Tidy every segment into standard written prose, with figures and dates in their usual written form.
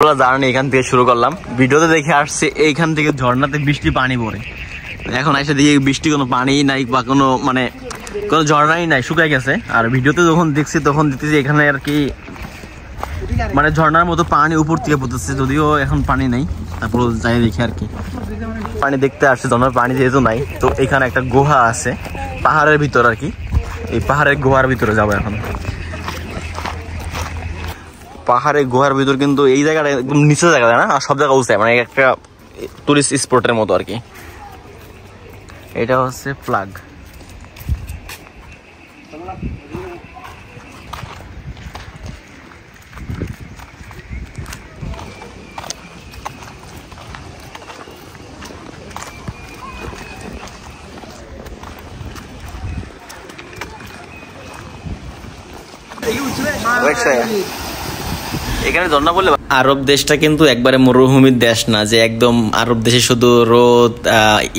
Journey এখান থেকে শুরু করলাম। ভিডিওতে দেখে আসছে এইখান থেকে ঝর্ণাতে বৃষ্টি পানি পড়ে, এখন এসে দেখি বৃষ্টি কোনো পানি নাই বা কোনো মানে কোনো ঝর্ণাই নাই, শুকাই গেছে। আর ভিডিওতে যখন দেখছি তখন দেখতেছি এখানে আর কি মানে ঝর্ণার মতো পানি উপর থেকে পড়তেছে, যদিও এখন পানি নেই। তারপর যাই দেখি আর কি পানি দেখতে আসছে, ঝর্ণার পানি যেহেতু নাই তো এখানে একটা গুহা আছে পাহাড়ের ভিতর আর কি। এই পাহাড়ের গুহার ভিতরে যাবো এখন। পাহাড়ের গুহার ভিতর কিন্তু এই জায়গাটা একদম নিচে জায়গা না, আর সব জায়গা উঁচু, মানে একটা টুরিস্ট স্পটের মতো আর কি। এটা হচ্ছে ফ্ল্যাগ। এখানে ঝর্ণা বললে আরব দেশটা কিন্তু একবারে মরুভূমির দেশ না, যে একদম আরব দেশে শুধু রোদ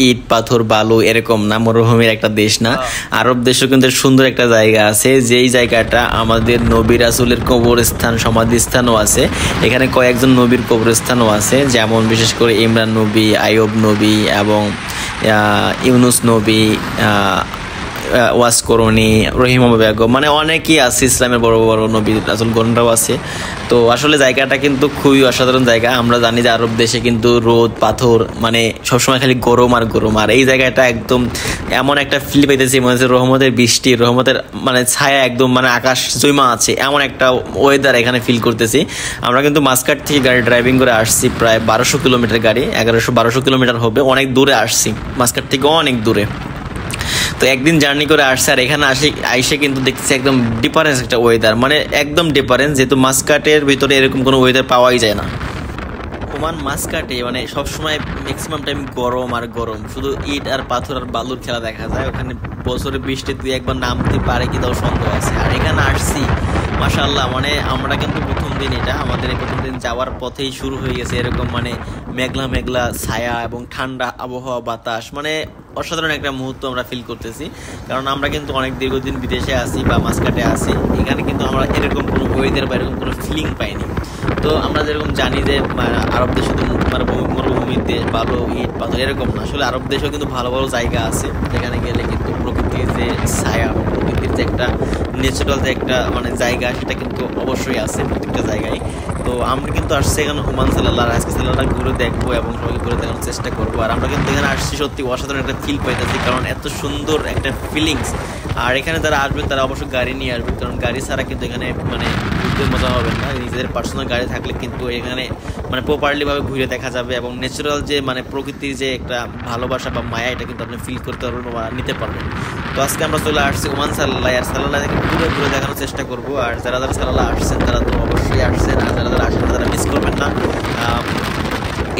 ইট পাথর বালু এরকম না, মরুভূমির একটা দেশ না। আরব দেশও কিন্তু সুন্দর একটা জায়গা আছে, যেই জায়গাটা আমাদের নবী রাসূলের কবরস্থান সমাধিস্থানও আছে। এখানে কয়েকজন নবীর কবরস্থানও আছে, যেমন বিশেষ করে ইমরান নবী, আইয়ুব নবী এবং ইউনুস নবী, ওয়াসকরণী, রহিমা বেগম, মানে অনেকেই আছে, ইসলামের বড় বড় নবী রাসূল গণরাও আছে। তো আসলে জায়গাটা কিন্তু খুবই অসাধারণ জায়গা। আমরা জানি যে আরব দেশে কিন্তু রোদ পাথর মানে সবসময় খালি গরম আর গরম, আর এই জায়গাটা একদম এমন একটা ফিল পাইতেছি মনে হচ্ছে রহমতের বৃষ্টি, রহমতের মানে ছায়া একদম মানে আকাশ জৈমা আছে, এমন একটা ওয়েদার এখানে ফিল করতেছি। আমরা কিন্তু মাসকাট থেকে গাড়ি ড্রাইভিং করে আসছি, প্রায় 1200 কিলোমিটার গাড়ি, 1100-1200 কিলোমিটার হবে, অনেক দূরে আসছি, মাসকাট থেকে অনেক দূরে। তো একদিন জার্নি করে আসছে, আর এখানে আইসে কিন্তু দেখতেছি একদম ডিফারেন্স একটা ওয়েদার, মানে একদম ডিফারেন্স, যেহেতু মাসকাটের ভিতরে এরকম কোনো ওয়েদার পাওয়াই যায় না। ওমান মাসকাটে মানে সবসময় ম্যাক্সিমাম টাইম গরম আর গরম, শুধু ইট আর পাথর আর বালুর খেলা দেখা যায়। ওখানে বছরে বৃষ্টি দুই একবার নামতে পারে কি তাও সন্দেহ আছে। আর এখানে আসছি মাশাআল্লাহ, মানে আমরা কিন্তু প্রথম দিন, এটা আমাদের প্রথম দিন যাওয়ার পথেই শুরু হয়ে গেছে এরকম মানে মেঘলা মেঘলা ছায়া এবং ঠান্ডা আবহাওয়া, বাতাস, মানে অসাধারণ একটা মুহূর্ত আমরা ফিল করতেছি। কারণ আমরা কিন্তু অনেক দীর্ঘদিন বিদেশে আছি বা মাসকাটে আছি, এখানে কিন্তু আমরা এরকম কোনো ওয়েদার বা এরকম কোনো ফিলিং পাইনি। তো আমরা যেরকম জানি যে আরব দেশ শুধু মরুভূমির দেশ, বালু ইট পাথর এরকম না, আসলে আরব দেশেও কিন্তু ভালো ভালো জায়গা আছে, যেখানে গেলে কিন্তু প্রকৃতির যে ছায়া, প্রকৃতির যে একটা ন্যাচারাল যে একটা মানে জায়গা, সেটা কিন্তু অবশ্যই আছে প্রত্যেকটা জায়গায়। তো আমরা কিন্তু আসছি এখানে ওমান সালাল্লাহ, আজকে সালাল্লাহ ঘুরে দেখবো এবং সবাইকে ঘুরে দেখানোর চেষ্টা করবো। আর আমরা কিন্তু এখানে আসছি সত্যি অসাধারণ একটা ফিল পাইতেছি, কারণ এত সুন্দর একটা ফিলিংস। আর এখানে যারা আসবেন তারা অবশ্যই গাড়ি নিয়ে আসবেন, কারণ গাড়ি ছাড়া কিন্তু এখানে মানে ঘুরতে মজা হবে না। নিজেদের পার্সোনাল গাড়ি থাকলে কিন্তু এখানে মানে প্রপারলি ভাবে ঘুরে দেখা যাবে এবং ন্যাচারাল যে মানে প্রকৃতির যে একটা ভালোবাসা বা মায়া, এটা কিন্তু আপনি ফিল করতে পারবেন বা নিতে পারবেন। তো আজকে আমরা চলে আসছি ওমান সালাল্লাহ, আর সালাল্লাহ থেকে ঘুরে ঘুরে দেখানোর চেষ্টা করবো। আর যারা যারা সালাল্লাহ আসছেন তারা তো অবশ্যই আসছেন, আর যারা যারা আসেন তারা মিস করবেন না।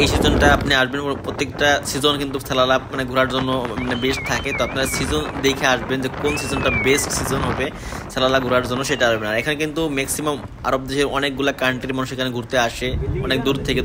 এই সিজনটা আপনি আসবেন, প্রত্যেকটা সিজন কিন্তু সালাল্লাহ মানে ঘোরার জন্য মানে বেস্ট থাকে। তো আপনারা সিজন দেখে আসবেন যে কোন সিজনটা বেস্ট সিজন হবে সালাল্লাহ ঘোরার জন্য, সেটা আসবেন। আর এখানে কিন্তু ম্যাক্সিমাম আরব দেশের অনেকগুলা কান্ট্রির মানুষ এখানে ঘুরতে আসে, অনেক দূর থেকে।